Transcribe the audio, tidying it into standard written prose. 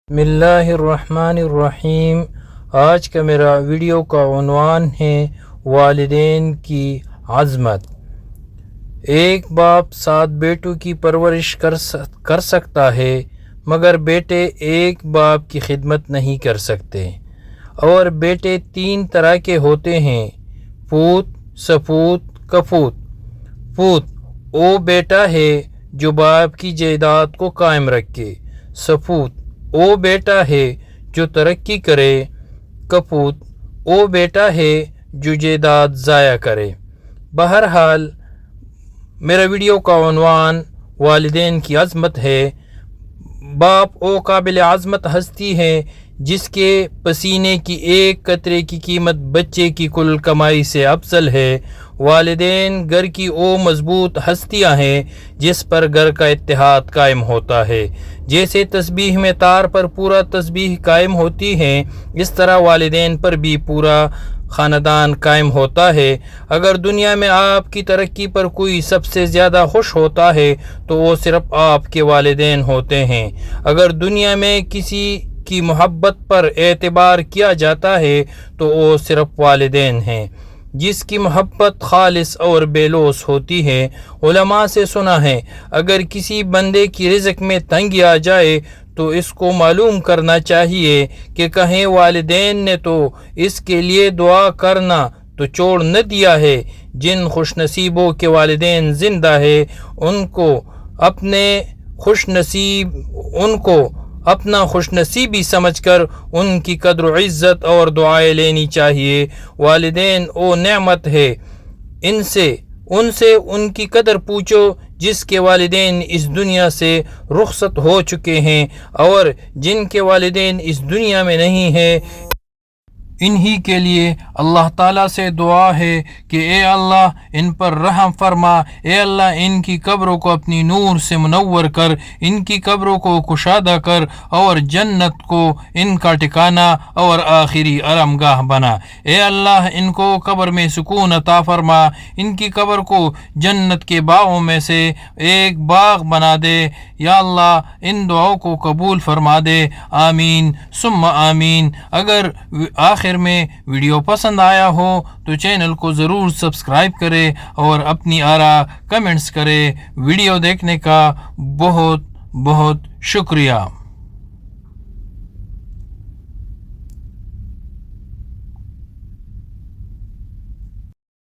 بسم اللہ الرحمن الرحیم۔ آج کا میرا ویڈیو کا عنوان ہے والدین کی عظمت۔ ایک باپ 7 بیٹوں کی پرورش کر سکتا ہے، مگر بیٹے ایک باپ کی خدمت نہیں کر سکتے۔ اور بیٹے 3 طرح کے ہوتے ہیں: پوت، سپوت، کپوت۔ پوت وہ بیٹا ہے جو باپ کی جائیداد کو قائم رکھے۔ سپوت وہ بیٹا ہے جو ترقی کرے۔ کپوت وہ بیٹا ہے جو جائیداد ضائع کرے۔ بہرحال میرا ویڈیو کا عنوان والدین کی عظمت ہے۔ باپ وہ قابل عظمت ہستی ہے جس کے پسینے کی ایک قطرے کی قیمت بچے کی کل کمائی سے افضل ہے۔ والدین گھر کی وہ مضبوط ہستیاں ہیں جس پر گھر کا اتحاد قائم ہوتا ہے۔ جیسے تسبیح میں تار پر پورا تسبیح قائم ہوتی ہے، اس طرح والدین پر بھی پورا خاندان قائم ہوتا ہے۔ اگر دنیا میں آپ کی ترقی پر کوئی سب سے زیادہ خوش ہوتا ہے تو وہ صرف آپ کے والدین ہوتے ہیں۔ اگر دنیا میں کسی کی محبت پر اعتبار کیا جاتا ہے تو وہ صرف والدین ہیں، جس کی محبت خالص اور بے لوث ہوتی ہے۔ علماء سے سنا ہے، اگر کسی بندے کی رزق میں تنگی آ جائے تو اس کو معلوم کرنا چاہیے کہ کہیں والدین نے تو اس کے لیے دعا کرنا تو چھوڑ نہ دیا ہے۔ جن خوش نصیبوں کے والدین زندہ ہے ان کو اپنا خوش نصیبی سمجھ کر ان کی قدر و عزت اور دعائیں لینی چاہیے۔ والدین وہ نعمت ہے، ان سے ان کی قدر پوچھو جس کے والدین اس دنیا سے رخصت ہو چکے ہیں، اور جن کے والدین اس دنیا میں نہیں ہیں انہی کے لیے اللہ تعالیٰ سے دعا ہے کہ اے اللہ ان پر رحم فرما، اے اللہ ان کی قبروں کو اپنی نور سے منور کر، ان کی قبروں کو کشادہ کر اور جنت کو ان کا ٹھکانہ اور آخری آرام گاہ بنا۔ اے اللہ ان کو قبر میں سکون عطا فرما، ان کی قبر کو جنت کے باغوں میں سے ایک باغ بنا دے۔ یا اللہ ان دعاؤں کو قبول فرما دے، آمین ثم آمین۔ اگر آخر میں ویڈیو پسند آیا ہو تو چینل کو ضرور سبسکرائب کرے اور اپنی آراء کمنٹس کرے۔ ویڈیو دیکھنے کا بہت بہت شکریہ۔